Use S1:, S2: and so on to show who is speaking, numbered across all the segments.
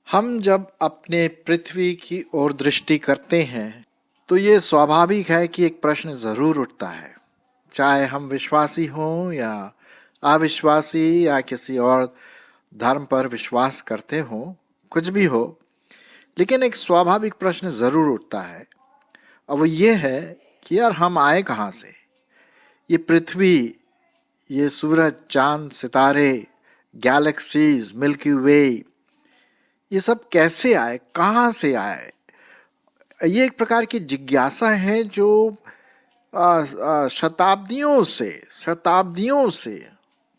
S1: हम जब अपने पृथ्वी की ओर दृष्टि करते हैं तो ये स्वाभाविक है कि एक प्रश्न जरूर उठता है। चाहे हम विश्वासी हों या अविश्वासी या किसी और धर्म पर विश्वास करते हों, कुछ भी हो, लेकिन एक स्वाभाविक प्रश्न जरूर उठता है और वो ये है कि यार हम आए कहाँ से। ये पृथ्वी, ये सूरज, चांद, सितारे, गैलेक्सीज, मिल्की वे, ये सब कैसे आए, कहाँ से आए। ये एक प्रकार की जिज्ञासा है जो शताब्दियों से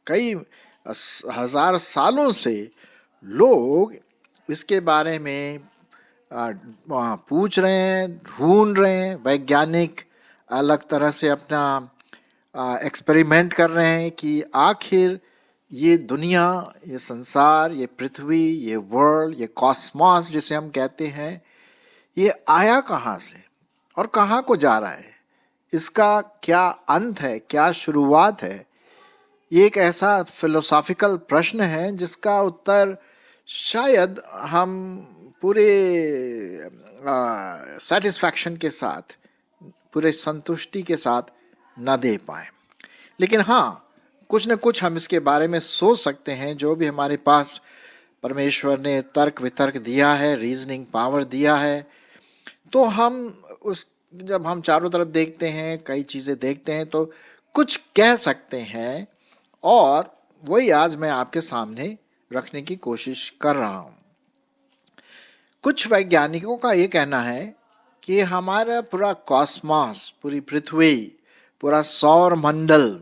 S1: कई हजार सालों से लोग इसके बारे में पूछ रहे हैं, ढूंढ रहे हैं। वैज्ञानिक अलग तरह से अपना एक्सपेरिमेंट कर रहे हैं कि आखिर ये दुनिया, ये संसार, ये पृथ्वी, ये वर्ल्ड, ये कॉस्मॉस जिसे हम कहते हैं, ये आया कहाँ से और कहाँ को जा रहा है। इसका क्या अंत है, क्या शुरुआत है। ये एक ऐसा फिलोसॉफिकल प्रश्न है जिसका उत्तर शायद हम पूरे सेटिस्फैक्शन के साथ, पूरे संतुष्टि के साथ न दे पाए। लेकिन हाँ, कुछ न कुछ हम इसके बारे में सोच सकते हैं। जो भी हमारे पास परमेश्वर ने तर्क वितर्क दिया है, रीजनिंग पावर दिया है, तो जब हम चारों तरफ देखते हैं, कई चीज़ें देखते हैं, तो कुछ कह सकते हैं। और वही आज मैं आपके सामने रखने की कोशिश कर रहा हूँ। कुछ वैज्ञानिकों का ये कहना है कि हमारा पूरा कॉस्मॉस, पूरी पृथ्वी, पूरा सौर मंडल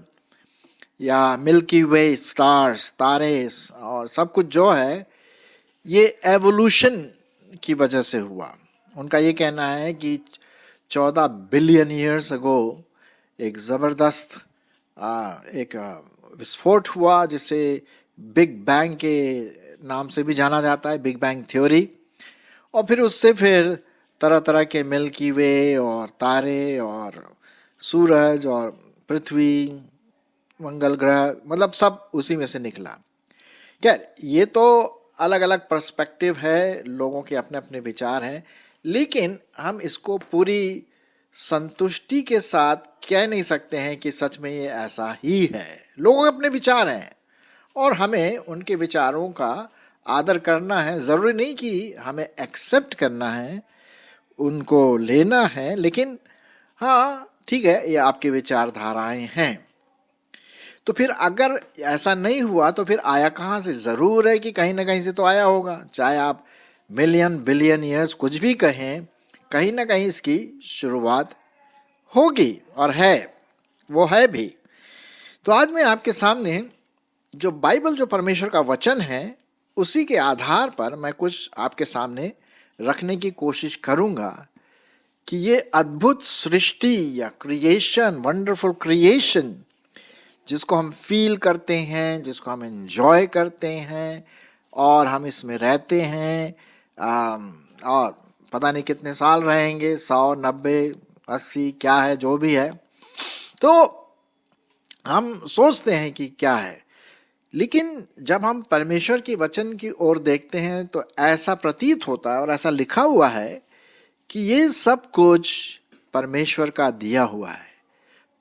S1: या मिल्की वे, स्टार्स, तारे और सब कुछ जो है, ये एवोल्यूशन की वजह से हुआ। उनका ये कहना है कि 14 बिलियन ईयर्स अगो एक ज़बरदस्त एक विस्फोट हुआ, जिसे बिग बैंग के नाम से भी जाना जाता है, बिग बैंग थ्योरी। और फिर उससे फिर तरह तरह के मिल्की वे और तारे और सूरज और पृथ्वी, मंगल ग्रह, मतलब सब उसी में से निकला। खैर, ये तो अलग अलग पर्सपेक्टिव है, लोगों के अपने अपने विचार हैं, लेकिन हम इसको पूरी संतुष्टि के साथ कह नहीं सकते हैं कि सच में ये ऐसा ही है। लोगों के अपने विचार हैं और हमें उनके विचारों का आदर करना है। ज़रूरी नहीं कि हमें एक्सेप्ट करना है, उनको लेना है, लेकिन हाँ ठीक है, ये आपके विचारधाराएं हैं। तो फिर अगर ऐसा नहीं हुआ तो फिर आया कहाँ से। ज़रूर है कि कहीं ना कहीं से तो आया होगा। चाहे आप मिलियन बिलियन ईयर्स कुछ भी कहें, कहीं ना कहीं इसकी शुरुआत होगी और है, वो है भी। तो आज मैं आपके सामने जो बाइबल, जो परमेश्वर का वचन है, उसी के आधार पर मैं कुछ आपके सामने रखने की कोशिश करूंगा कि ये अद्भुत सृष्टि या क्रिएशन, वंडरफुल क्रिएशन, जिसको हम फील करते हैं, जिसको हम एंजॉय करते हैं और हम इसमें रहते हैं, और पता नहीं कितने साल रहेंगे, 100, 90, 80, क्या है, जो भी है, तो हम सोचते हैं कि क्या है। लेकिन जब हम परमेश्वर की वचन की ओर देखते हैं तो ऐसा प्रतीत होता है और ऐसा लिखा हुआ है कि ये सब कुछ परमेश्वर का दिया हुआ है।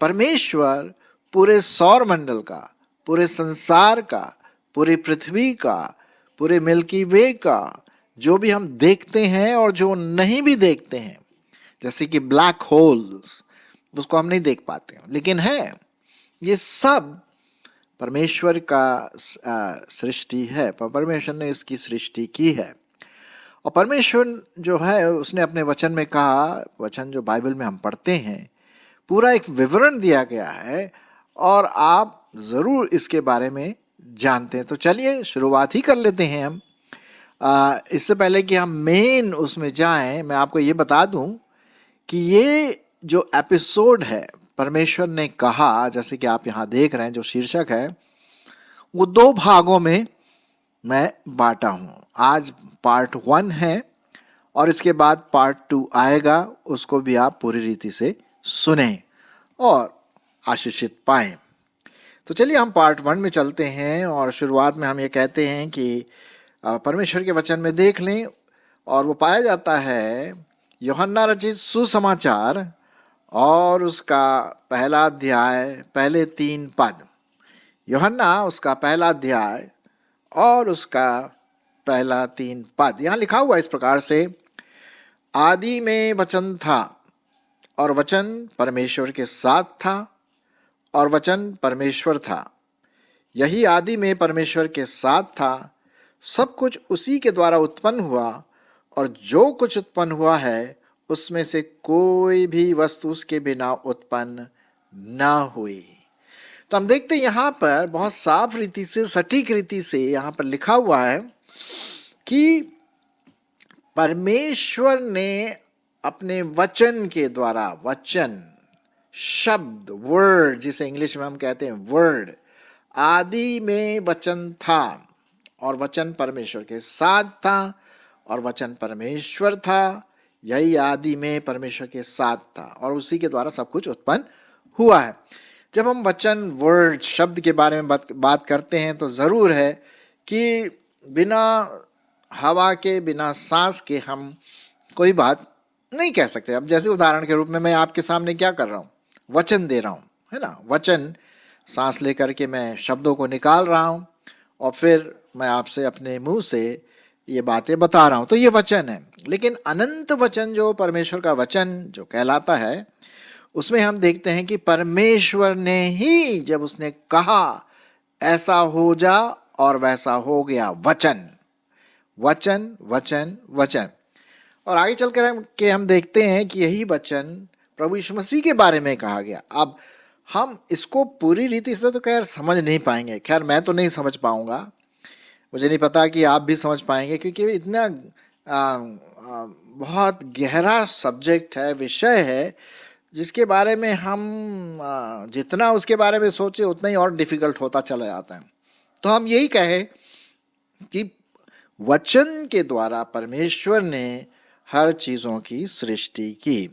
S1: परमेश्वर पूरे सौर मंडल का, पूरे संसार का, पूरी पृथ्वी का, पूरे मिल्की वे का, जो भी हम देखते हैं और जो नहीं भी देखते हैं, जैसे कि ब्लैक होल्स, उसको हम नहीं देख पाते लेकिन है, ये सब परमेश्वर का सृष्टि है। परमेश्वर ने इसकी सृष्टि की है। और परमेश्वर जो है, उसने अपने वचन में कहा, वचन जो बाइबल में हम पढ़ते हैं, पूरा एक विवरण दिया गया है और आप ज़रूर इसके बारे में जानते हैं। तो चलिए शुरुआत ही कर लेते हैं हम। इससे पहले कि हम मेन उसमें जाएं, मैं आपको ये बता दूं कि ये जो एपिसोड है, परमेश्वर ने कहा, जैसे कि आप यहाँ देख रहे हैं, जो शीर्षक है, वो 2 भागों में मैं बांटा हूँ। आज पार्ट 1 है और इसके बाद पार्ट 2 आएगा, उसको भी आप पूरी रीति से सुने और आशीषित पाएं। तो चलिए हम पार्ट 1 में चलते हैं और शुरुआत में हम ये कहते हैं कि परमेश्वर के वचन में देख लें, और वो पाया जाता है यूहन्ना रचित सुसमाचार और उसका पहला अध्याय पहले 3 पद। यूहन्ना उसका पहला अध्याय और उसका पहला 3 पद। यहाँ लिखा हुआ इस प्रकार से, आदि में वचन था और वचन परमेश्वर के साथ था और वचन परमेश्वर था। यही आदि में परमेश्वर के साथ था। सब कुछ उसी के द्वारा उत्पन्न हुआ और जो कुछ उत्पन्न हुआ है उसमें से कोई भी वस्तु उसके बिना उत्पन्न न हुई। तो हम देखते हैं यहाँ पर बहुत साफ रीति से, सटीक रीति से यहाँ पर लिखा हुआ है कि परमेश्वर ने अपने वचन के द्वारा, वचन शब्द, वर्ड जिसे इंग्लिश में हम कहते हैं वर्ड, आदि में वचन था और वचन परमेश्वर के साथ था और वचन परमेश्वर था। यही आदि में परमेश्वर के साथ था और उसी के द्वारा सब कुछ उत्पन्न हुआ है। जब हम वचन, वर्ड, शब्द के बारे में बात करते हैं तो ज़रूर है कि बिना हवा के, बिना सांस के हम कोई बात नहीं कह सकते। अब जैसे उदाहरण के रूप में मैं आपके सामने क्या कर रहा हूँ, वचन दे रहा हूँ, है ना। वचन, सांस लेकर के मैं शब्दों को निकाल रहा हूँ और फिर मैं आपसे अपने मुंह से ये बातें बता रहा हूँ, तो ये वचन है। लेकिन अनंत वचन, जो परमेश्वर का वचन जो कहलाता है, उसमें हम देखते हैं कि परमेश्वर ने ही जब उसने कहा ऐसा हो जा और वैसा हो गया। वचन वचन वचन वचन। और आगे चलकर के हम देखते हैं कि यही वचन प्रभु यीशु मसीह के बारे में कहा गया। अब हम इसको पूरी रीति से तो खैर समझ नहीं पाएंगे, खैर मैं तो नहीं समझ पाऊंगा, मुझे नहीं पता कि आप भी समझ पाएंगे, क्योंकि इतना बहुत गहरा सब्जेक्ट है, विषय है, जिसके बारे में हम जितना उसके बारे में सोचे उतना ही और डिफिकल्ट होता चला जाता है। तो हम यही कहें कि वचन के द्वारा परमेश्वर ने हर चीज़ों की सृष्टि की।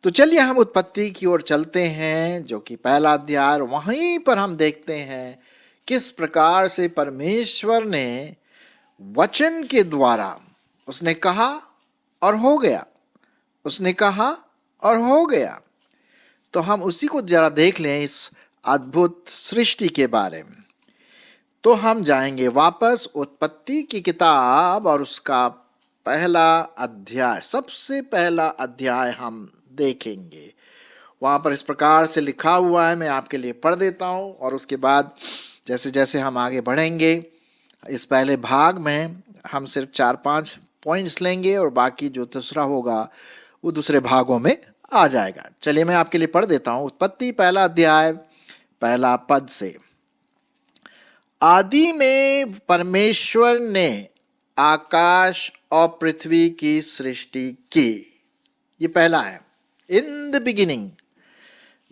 S1: तो चलिए हम उत्पत्ति की ओर चलते हैं, जो कि पहला अध्याय। वहीं पर हम देखते हैं किस प्रकार से परमेश्वर ने वचन के द्वारा, उसने कहा और हो गया, उसने कहा और हो गया। तो हम उसी को जरा देख लें, इस अद्भुत सृष्टि के बारे में। तो हम जाएंगे वापस उत्पत्ति की किताब और उसका पहला अध्याय, सबसे पहला अध्याय हम देखेंगे। वहां पर इस प्रकार से लिखा हुआ है, मैं आपके लिए पढ़ देता हूं और उसके बाद जैसे जैसे हम आगे बढ़ेंगे, इस पहले भाग में हम सिर्फ 4-5 पॉइंट्स लेंगे और बाकी जो दूसरा होगा वो दूसरे भागों में आ जाएगा। चलिए मैं आपके लिए पढ़ देता हूं। उत्पत्ति पहला अध्याय पहला पद से, आदि में परमेश्वर ने आकाश और पृथ्वी की सृष्टि की। ये पहला है। In the beginning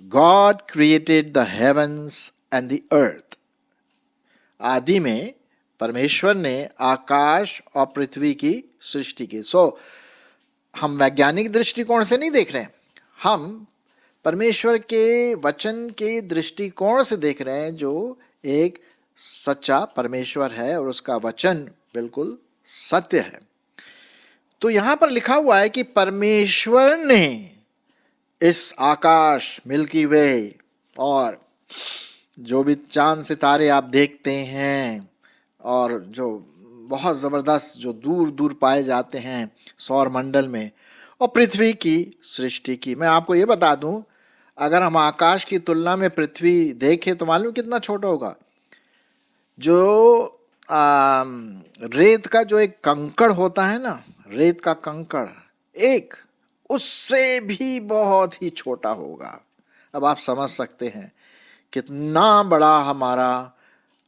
S1: God created the heavens and the earth. आदि में परमेश्वर ने आकाश और पृथ्वी की सृष्टि की। हम वैज्ञानिक दृष्टिकोण से नहीं देख रहे हैं, हम परमेश्वर के वचन के दृष्टिकोण से देख रहे हैं, जो एक सच्चा परमेश्वर है और उसका वचन बिल्कुल सत्य है। तो यहां पर लिखा हुआ है कि परमेश्वर ने इस आकाश, मिल्की वे और जो भी चांद सितारे आप देखते हैं और जो बहुत ज़बरदस्त, जो दूर दूर पाए जाते हैं सौर मंडल में, और पृथ्वी की सृष्टि की। मैं आपको ये बता दूं, अगर हम आकाश की तुलना में पृथ्वी देखें तो मालूम कितना छोटा होगा। जो रेत का जो एक कंकड़ होता है ना, रेत का कंकड़ एक, उससे भी बहुत ही छोटा होगा। अब आप समझ सकते हैं कितना बड़ा हमारा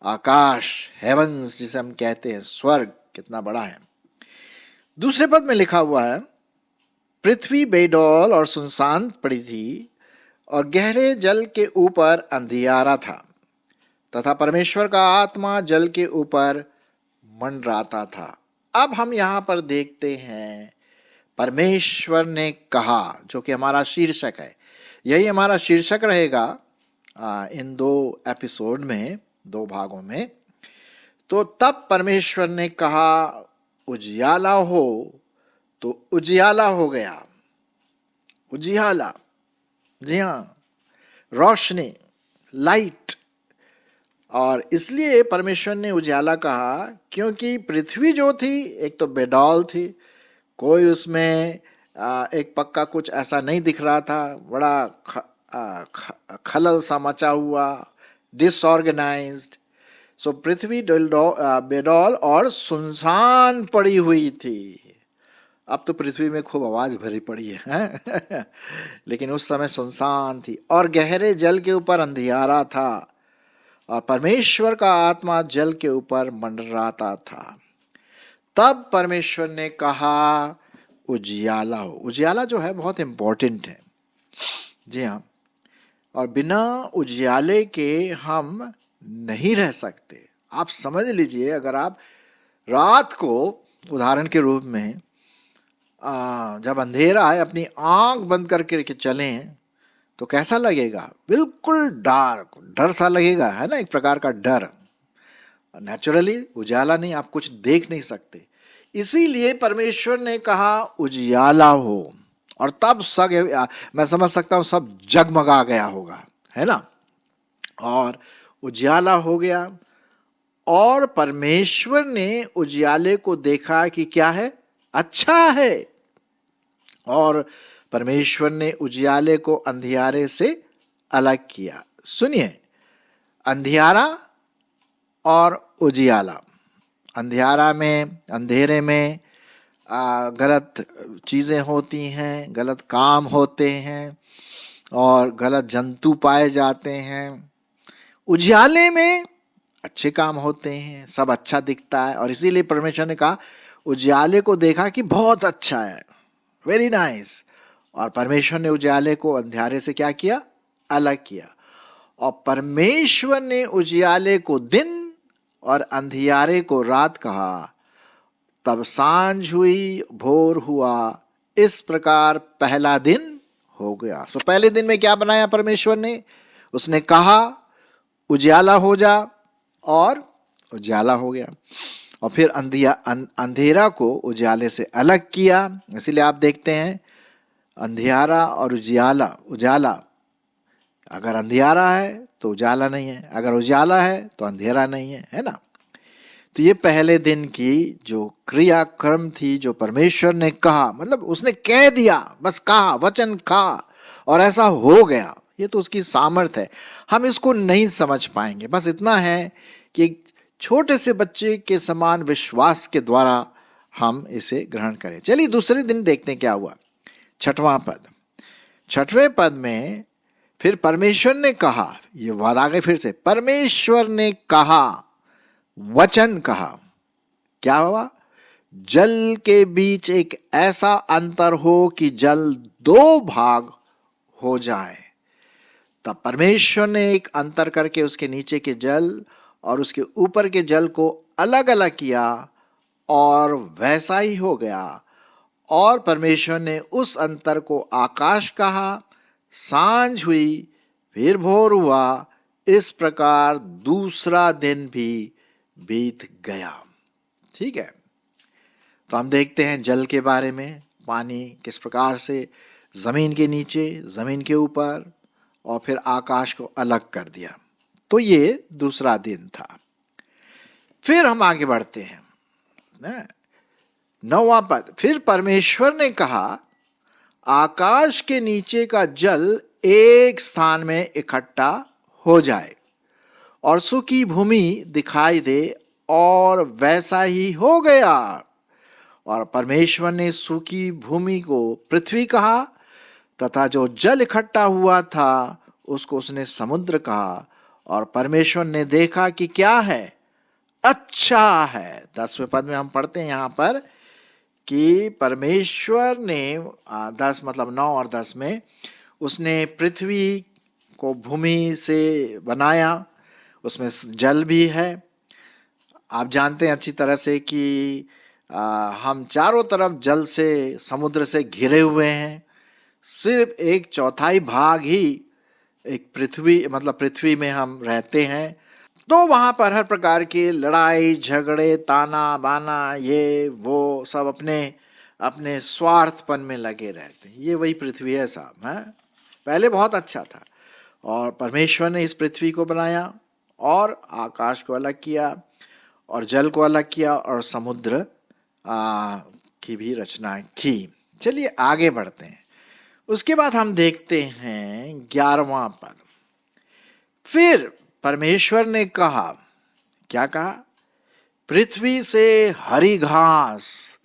S1: आकाश, हेवंस जिसे हम कहते हैं, स्वर्ग कितना बड़ा है। दूसरे पद में लिखा हुआ है, पृथ्वी बेडौल और सुनसान पड़ी थी और गहरे जल के ऊपर अंधियारा था तथा परमेश्वर का आत्मा जल के ऊपर मंडराता था। अब हम यहां पर देखते हैं परमेश्वर ने कहा, जो कि हमारा शीर्षक है। यही हमारा शीर्षक रहेगा इन 2 एपिसोड में, 2 भागों में। तो तब परमेश्वर ने कहा उजियाला हो, तो उजियाला हो गया। उजियाला, जी हाँ, रोशनी, लाइट। और इसलिए परमेश्वर ने उजाला कहा क्योंकि पृथ्वी जो थी एक तो बेडौल थी, कोई उसमें एक पक्का कुछ ऐसा नहीं दिख रहा था, बड़ा खलल सा मचा हुआ, डिसऑर्गेनाइज्ड। सो पृथ्वी बेडौल और सुनसान पड़ी हुई थी। अब तो पृथ्वी में खूब आवाज भरी पड़ी है लेकिन उस समय सुनसान थी और गहरे जल के ऊपर अंधियारा था और परमेश्वर का आत्मा जल के ऊपर मंडराता था। तब परमेश्वर ने कहा उजियाला हो। उजियाला जो है बहुत इंपॉर्टेंट है, जी हाँ, और बिना उजियाले के हम नहीं रह सकते। आप समझ लीजिए, अगर आप रात को उदाहरण के रूप में जब अंधेरा है अपनी आंख बंद करके चलें तो कैसा लगेगा? बिल्कुल डार्क, डर सा लगेगा, है ना, एक प्रकार का डर। नेचुरली उजाला नहीं, आप कुछ देख नहीं सकते। इसीलिए परमेश्वर ने कहा उजियाला हो, और तब मैं समझ सकता हूं सब जगमगा गया होगा, है ना। और उजियाला हो गया और परमेश्वर ने उजियाले को देखा कि क्या है, अच्छा है। और परमेश्वर ने उजियाले को अंधियारे से अलग किया। सुनिए, अंधियारा और उजियाला, अंधियारा में, अंधेरे में गलत चीजें होती हैं, गलत काम होते हैं और गलत जंतु पाए जाते हैं। उजियाले में अच्छे काम होते हैं, सब अच्छा दिखता है। और इसीलिए परमेश्वर ने कहा उजियाले को देखा कि बहुत अच्छा है, वेरी नाइस। और परमेश्वर ने उजियाले को अंधियारे से क्या किया, अलग किया। और परमेश्वर ने उजियाले को दिन और अंधियारे को रात कहा। तब सांझ हुई, भोर हुआ, इस प्रकार पहला दिन हो गया। तो पहले दिन में क्या बनाया परमेश्वर ने? उसने कहा उजियाला हो जा, और उजियाला हो गया। और फिर अंधेरा को उजियाले से अलग किया। इसीलिए आप देखते हैं अंधियारा और उजियाला, उजाला, अगर अंधियारा है तो उजाला नहीं है, अगर उजाला है तो अंधेरा नहीं है, है ना। तो ये पहले दिन की जो क्रियाक्रम थी, जो परमेश्वर ने कहा, मतलब उसने कह दिया, बस कहा, वचन कहा और ऐसा हो गया। ये तो उसकी सामर्थ्य है, हम इसको नहीं समझ पाएंगे। बस इतना है कि छोटे से बच्चे के समान विश्वास के द्वारा हम इसे ग्रहण करें। चलिए दूसरे दिन देखते हैं क्या हुआ। छठवां पद, छठवें पद में फिर परमेश्वर ने कहा, ये बात आ गई फिर से, परमेश्वर ने कहा, वचन कहा, क्या हुआ? जल के बीच एक ऐसा अंतर हो कि जल दो भाग हो जाए। तब परमेश्वर ने एक अंतर करके उसके नीचे के जल और उसके ऊपर के जल को अलग अलग किया और वैसा ही हो गया। और परमेश्वर ने उस अंतर को आकाश कहा। सांझ हुई, फिर भोर हुआ, इस प्रकार दूसरा दिन भी बीत गया। ठीक है, तो हम देखते हैं जल के बारे में, पानी किस प्रकार से जमीन के नीचे, जमीन के ऊपर और फिर आकाश को अलग कर दिया। तो ये दूसरा दिन था। फिर हम आगे बढ़ते हैं, नौवां पद, फिर परमेश्वर ने कहा आकाश के नीचे का जल एक स्थान में इकट्ठा हो जाए और सूखी भूमि दिखाई दे, और वैसा ही हो गया। और परमेश्वर ने सूखी भूमि को पृथ्वी कहा तथा जो जल इकट्ठा हुआ था उसको उसने समुद्र कहा। और परमेश्वर ने देखा कि क्या है, अच्छा है। 10वें पद में हम पढ़ते हैं यहां पर कि परमेश्वर ने 10 मतलब 9 और 10 में उसने पृथ्वी को भूमि से बनाया, उसमें जल भी है। आप जानते हैं अच्छी तरह से कि हम चारों तरफ जल से, समुद्र से घिरे हुए हैं। सिर्फ 1/4 भाग ही एक पृथ्वी, मतलब पृथ्वी में हम रहते हैं। तो वहां पर हर प्रकार की लड़ाई झगड़े ताना बाना ये वो सब अपने अपने स्वार्थपन में लगे रहते हैं। ये वही पृथ्वी है साहब, है। पहले बहुत अच्छा था और परमेश्वर ने इस पृथ्वी को बनाया और आकाश को अलग किया और जल को अलग किया और समुद्र की भी रचना की। चलिए आगे बढ़ते हैं। उसके बाद हम देखते हैं 11वां पद। फिर परमेश्वर ने कहा, क्या कहा? पृथ्वी से हरी घास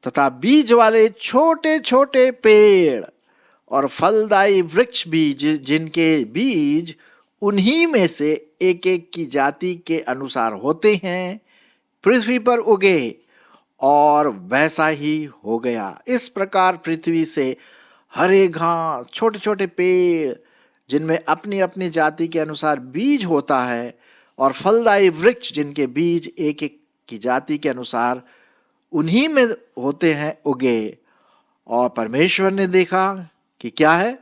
S1: तथा बीज वाले छोटे छोटे पेड़ और फलदायी वृक्ष बीज, जिनके बीज उन्हीं में से एक एक की जाति के अनुसार होते हैं, पृथ्वी पर उगे। और वैसा ही हो गया। इस प्रकार पृथ्वी से हरे घास, छोटे छोटे पेड़ जिनमें अपनी अपनी जाति के अनुसार बीज होता है, और फलदायी वृक्ष जिनके बीज एक एक की जाति के अनुसार उन्हीं में होते हैं, उगे। और परमेश्वर ने देखा कि क्या है?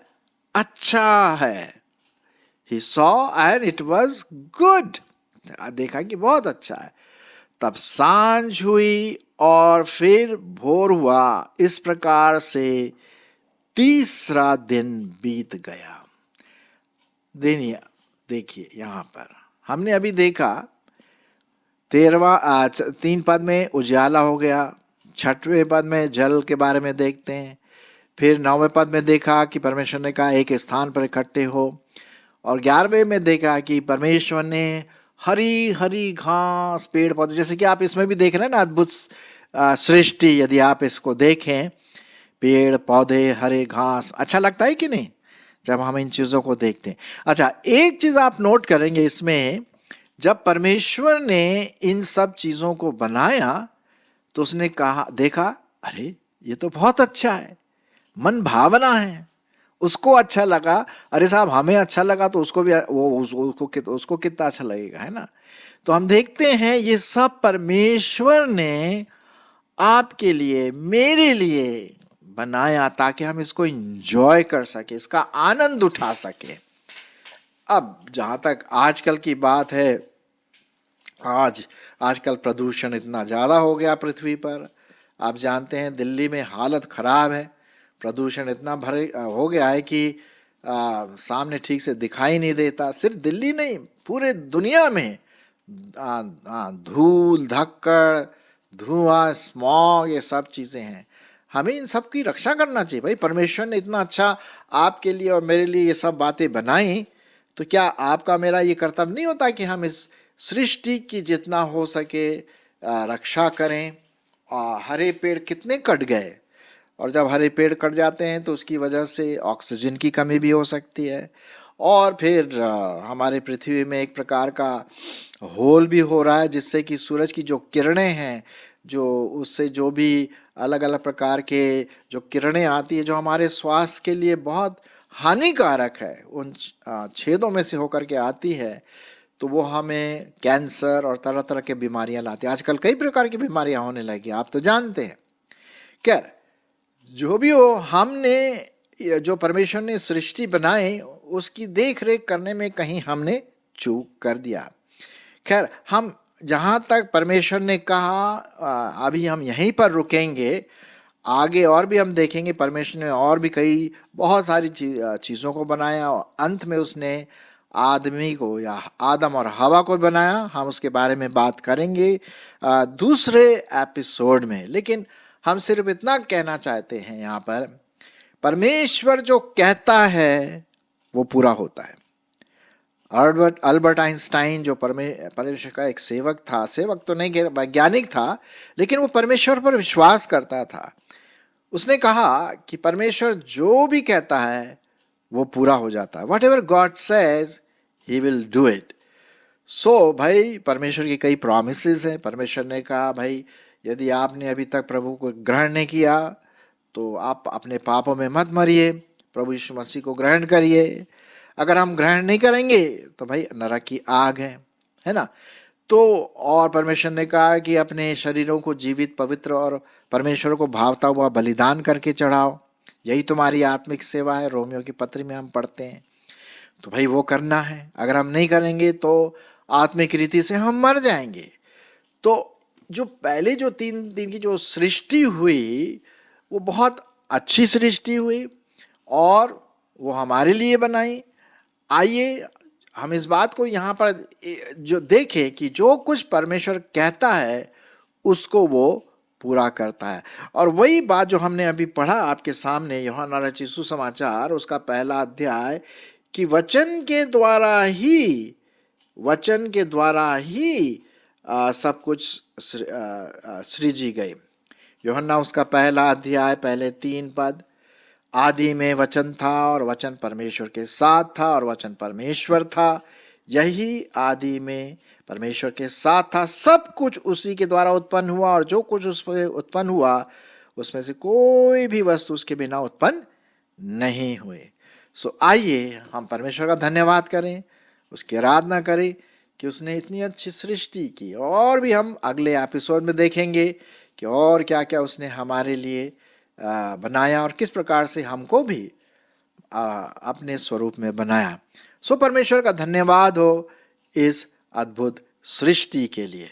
S1: अच्छा है। He saw and it was good. देखा कि बहुत अच्छा है। तब सांझ हुई और फिर भोर हुआ। इस प्रकार से तीसरा दिन बीत गया। देखिए यहां पर हमने अभी देखा 3 पद में उजाला हो गया, 6वें पद में जल के बारे में देखते हैं, फिर 9वें पद में देखा कि परमेश्वर ने कहा एक स्थान पर इकट्ठे हो, और 11वें में देखा कि परमेश्वर ने हरी हरी घास पेड़ पौधे, जैसे कि आप इसमें भी देख रहे हैं ना, अद्भुत सृष्टि। यदि आप इसको देखें, पेड़ पौधे हरे घास, अच्छा लगता है कि नहीं जब हम इन चीजों को देखते हैं? अच्छा, एक चीज आप नोट करेंगे इसमें, जब परमेश्वर ने इन सब चीजों को बनाया तो उसने कहा, देखा अरे ये तो बहुत अच्छा है, मन भावना है, उसको अच्छा लगा। अरे साहब हमें अच्छा लगा तो उसको भी उसको कितना अच्छा लगेगा, है ना? तो हम देखते हैं ये सब परमेश्वर ने आपके लिए, मेरे लिए बनाया ताकि हम इसको एंजॉय कर सके, इसका आनंद उठा सके। अब जहां तक आजकल की बात है, आजकल प्रदूषण इतना ज्यादा हो गया पृथ्वी पर। आप जानते हैं दिल्ली में हालत खराब है, प्रदूषण इतना भरे हो गया है कि सामने ठीक से दिखाई नहीं देता। सिर्फ दिल्ली नहीं, पूरे दुनिया में धूल धक्कड़ धुआं स्मॉग ये सब चीजें हैं। हमें इन सब की रक्षा करना चाहिए भाई। परमेश्वर ने इतना अच्छा आपके लिए और मेरे लिए ये सब बातें बनाई, तो क्या आपका मेरा ये कर्तव्य नहीं होता कि हम इस सृष्टि की जितना हो सके रक्षा करें? हरे पेड़ कितने कट गए, और जब हरे पेड़ कट जाते हैं तो उसकी वजह से ऑक्सीजन की कमी भी हो सकती है, और फिर हमारे पृथ्वी में एक प्रकार का होल भी हो रहा है, जिससे कि सूरज की जो किरणें हैं, जो उससे जो भी अलग अलग प्रकार के जो किरणें आती है, जो हमारे स्वास्थ्य के लिए बहुत हानिकारक है, उन छेदों में से होकर के आती है, तो वो हमें कैंसर और तरह तरह की बीमारियां लाती है। आजकल कई प्रकार की बीमारियां होने लगी, आप तो जानते हैं। खैर जो भी हो, हमने जो परमेश्वर ने सृष्टि बनाई उसकी देख रेख करने में कहीं हमने चूक कर दिया। खैर हम जहां तक परमेश्वर ने कहा, अभी हम यहीं पर रुकेंगे। आगे और भी हम देखेंगे परमेश्वर ने और भी कई बहुत सारी चीजों को बनाया, और अंत में उसने आदमी को या आदम और हवा को बनाया। हम उसके बारे में बात करेंगे दूसरे एपिसोड में। लेकिन हम सिर्फ इतना कहना चाहते हैं यहाँ पर, परमेश्वर जो कहता है वो पूरा होता है। अल्बर्ट आइंस्टाइन जो परमेश्वर का एक सेवक था, सेवक तो नहीं, वैज्ञानिक था, लेकिन वो परमेश्वर पर विश्वास करता था। उसने कहा कि परमेश्वर जो भी कहता है वो पूरा हो जाता है। Whatever God says, He will do it. सो भाई परमेश्वर की कई प्रॉमिसेस हैं। परमेश्वर ने कहा भाई यदि आपने अभी तक प्रभु को ग्रहण नहीं किया तो आप अपने पापों में मत मरिए, प्रभु यीशु मसीह को ग्रहण करिए। अगर हम ग्रहण नहीं करेंगे तो भाई नरक की आग है ना? तो और परमेश्वर ने कहा कि अपने शरीरों को जीवित पवित्र और परमेश्वर को भावता हुआ बलिदान करके चढ़ाओ, यही तुम्हारी आत्मिक सेवा है। रोमियो की पत्री में हम पढ़ते हैं। तो भाई वो करना है। अगर हम नहीं करेंगे तो आत्मिक रीति से हम मर जाएंगे। तो जो पहले जो 3 दिन की जो सृष्टि हुई वो बहुत अच्छी सृष्टि हुई और वो हमारे लिए बनाई। आइए हम इस बात को यहाँ पर जो देखें कि जो कुछ परमेश्वर कहता है उसको वो पूरा करता है। और वही बात जो हमने अभी पढ़ा आपके सामने, यूहन्ना रचित सुसमाचार उसका 1 अध्याय, कि वचन के द्वारा ही सब कुछ सृजी गई। यूहन्ना उसका 1 अध्याय पहले 3 पद, आदि में वचन था और वचन परमेश्वर के साथ था और वचन परमेश्वर था, यही आदि में परमेश्वर के साथ था, सब कुछ उसी के द्वारा उत्पन्न हुआ और जो कुछ उसमें उत्पन्न हुआ उसमें से कोई भी वस्तु उसके बिना उत्पन्न नहीं हुई। सो आइए हम परमेश्वर का धन्यवाद करें, उसकी आराधना करें कि उसने इतनी अच्छी सृष्टि की। और भी हम अगले एपिसोड में देखेंगे कि और क्या क्या उसने हमारे लिए बनाया और किस प्रकार से हमको भी अपने स्वरूप में बनाया। सो परमेश्वर का धन्यवाद हो इस अद्भुत सृष्टि के लिए।